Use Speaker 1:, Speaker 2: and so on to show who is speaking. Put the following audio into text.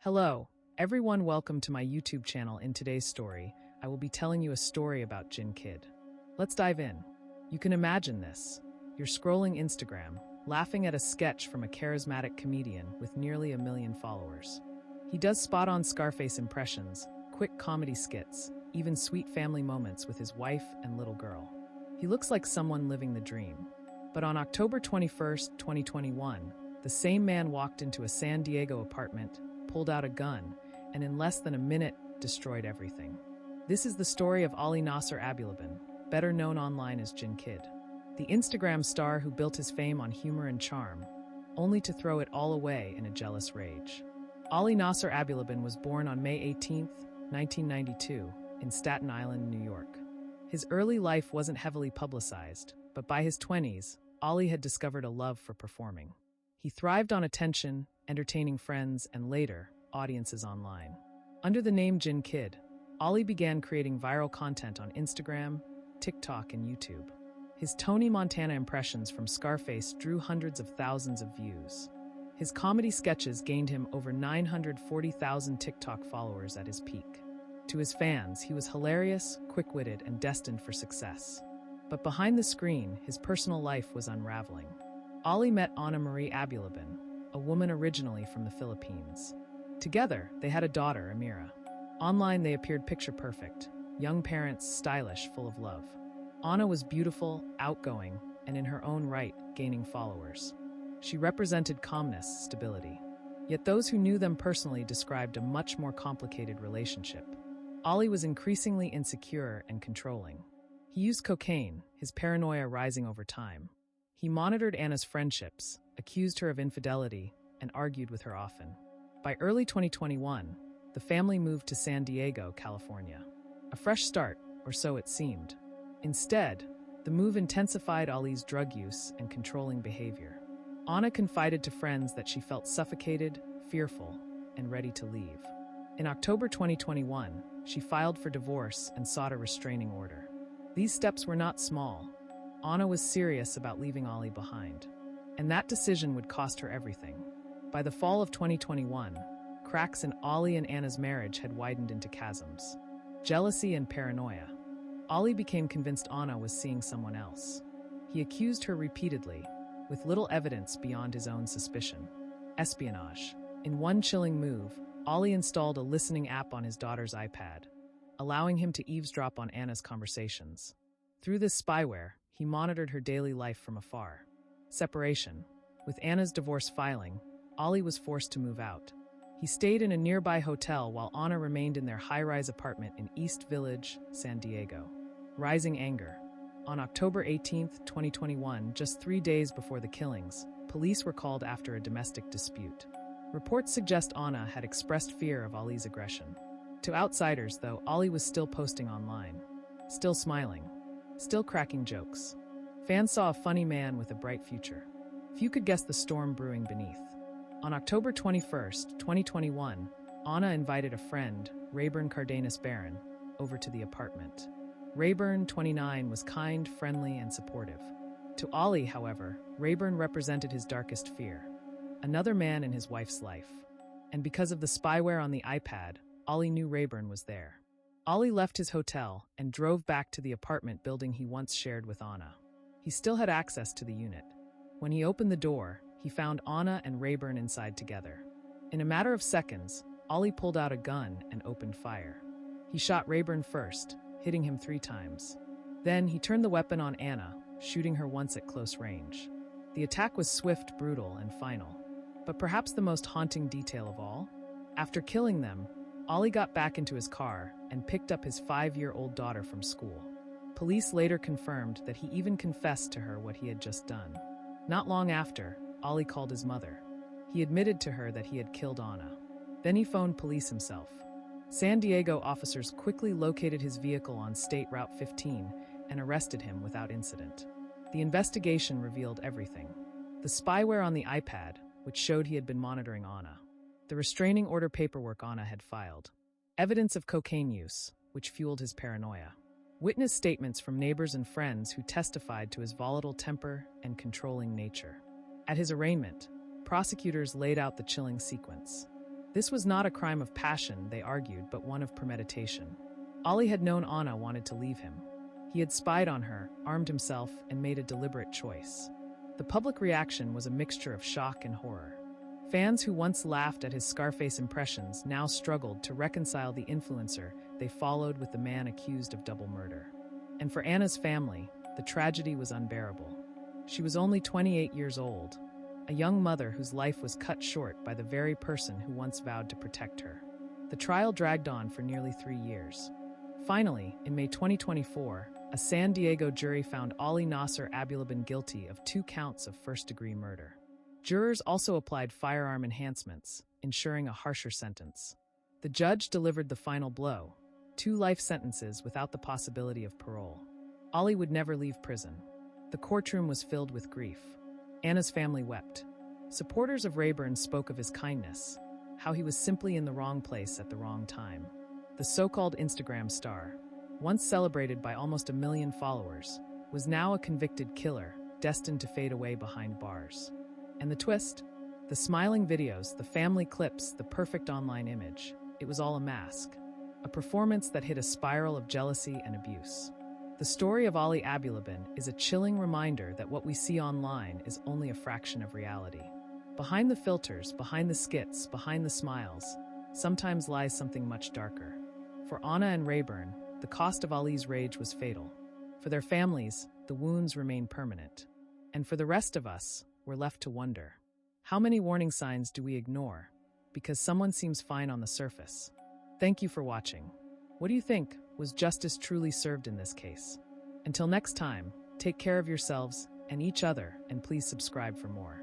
Speaker 1: Hello, everyone, welcome to my YouTube channel. In today's story, I will be telling you a story about Jin Kid. Let's dive in. You can imagine this. You're scrolling Instagram, laughing at a sketch from a charismatic comedian with nearly 1 million followers. He does spot-on Scarface impressions, quick comedy skits, even sweet family moments with his wife and little girl. He looks like someone living the dream. But on October 21st, 2021, the same man walked into a San Diego apartment, pulled out a gun, and in less than a minute, destroyed everything. This is the story of Ana Marie Abulaban, better known online as Jin Kid. The Instagram star who built his fame on humor and charm, only to throw it all away in a jealous rage. Ana Marie Abulaban was born on May 18, 1992, in Staten Island, New York. His early life wasn't heavily publicized, but by his 20s, Ali had discovered a love for performing. He thrived on attention, entertaining friends, and later, audiences online. Under the name Jin Kid, Ali began creating viral content on Instagram, TikTok, and YouTube. His Tony Montana impressions from Scarface drew hundreds of thousands of views. His comedy sketches gained him over 940,000 TikTok followers at his peak. To his fans, he was hilarious, quick-witted, and destined for success. But behind the screen, his personal life was unraveling. Ali met Ana Marie Abulaban, a woman originally from the Philippines. Together, they had a daughter, Amira. Online, they appeared picture-perfect, young parents, stylish, full of love. Ana was beautiful, outgoing, and in her own right, gaining followers. She represented calmness, stability. Yet those who knew them personally described a much more complicated relationship. Ali was increasingly insecure and controlling. He used cocaine, his paranoia rising over time. He monitored Ana's friendships, accused her of infidelity, and argued with her often. By early 2021, the family moved to San Diego, California. A fresh start, or so it seemed. Instead, the move intensified Ali's drug use and controlling behavior. Ana confided to friends that she felt suffocated, fearful, and ready to leave. In October 2021, she filed for divorce and sought a restraining order. These steps were not small. Ana was serious about leaving Ali behind. And that decision would cost her everything. By the fall of 2021, cracks in Ali and Ana's marriage had widened into chasms. Jealousy and paranoia. Ali became convinced Ana was seeing someone else. He accused her repeatedly, with little evidence beyond his own suspicion. Espionage. In one chilling move, Ali installed a listening app on his daughter's iPad, allowing him to eavesdrop on Ana's conversations. Through this spyware, he monitored her daily life from afar. Separation. With Ana's divorce filing, Ali was forced to move out. He stayed in a nearby hotel while Ana remained in their high-rise apartment in East Village, San Diego. Rising anger. On October 18, 2021, just 3 days before the killings, police were called after a domestic dispute. Reports suggest Ana had expressed fear of Ali's aggression. To outsiders, though, Ali was still posting online, still smiling, still cracking jokes. Fans saw a funny man with a bright future. Few could guess the storm brewing beneath. On October 21st, 2021, Ana invited a friend, Rayburn Barron, over to the apartment. Rayburn, 29, was kind, friendly, and supportive. To Ali, however, Rayburn represented his darkest fear. Another man in his wife's life. And because of the spyware on the iPad, Ali knew Rayburn was there. Ali left his hotel and drove back to the apartment building he once shared with Ana. He still had access to the unit. When he opened the door, he found Ana and Rayburn inside together. In a matter of seconds, Ali pulled out a gun and opened fire. He shot Rayburn first, hitting him 3 times. Then he turned the weapon on Ana, shooting her once at close range. The attack was swift, brutal, and final. But perhaps the most haunting detail of all? After killing them, Ali got back into his car and picked up his 5-year-old daughter from school. Police later confirmed that he even confessed to her what he had just done. Not long after, Ali called his mother. He admitted to her that he had killed Ana. Then he phoned police himself. San Diego officers quickly located his vehicle on State Route 15 and arrested him without incident. The investigation revealed everything. The spyware on the iPad, which showed he had been monitoring Ana. The restraining order paperwork Ana had filed. Evidence of cocaine use, which fueled his paranoia. Witness statements from neighbors and friends who testified to his volatile temper and controlling nature. At his arraignment, prosecutors laid out the chilling sequence. This was not a crime of passion, they argued, but one of premeditation. Ali had known Ana wanted to leave him. He had spied on her, armed himself, and made a deliberate choice. The public reaction was a mixture of shock and horror. Fans who once laughed at his Scarface impressions now struggled to reconcile the influencer they followed with the man accused of double murder. And for Ana's family, the tragedy was unbearable. She was only 28 years old, a young mother whose life was cut short by the very person who once vowed to protect her. The trial dragged on for nearly 3 years. Finally, in May 2024, a San Diego jury found Ali Nasser Abulaban guilty of 2 counts of first-degree murder. Jurors also applied firearm enhancements, ensuring a harsher sentence. The judge delivered the final blow, 2 life sentences without the possibility of parole. Ali would never leave prison. The courtroom was filled with grief. Ana's family wept. Supporters of Rayburn spoke of his kindness, how he was simply in the wrong place at the wrong time. The so-called Instagram star, once celebrated by almost 1 million followers, was now a convicted killer, destined to fade away behind bars. And the twist? The smiling videos, the family clips, the perfect online image. It was all a mask. A performance that hid a spiral of jealousy and abuse. The story of Ali Abulaban is a chilling reminder that what we see online is only a fraction of reality. Behind the filters, behind the skits, behind the smiles, sometimes lies something much darker. For Ana and Rayburn, the cost of Ali's rage was fatal. For their families, the wounds remain permanent. And for the rest of us, we're left to wonder. How many warning signs do we ignore because someone seems fine on the surface? Thank you for watching. What do you think? Was justice truly served in this case? Until next time, take care of yourselves and each other, and please subscribe for more.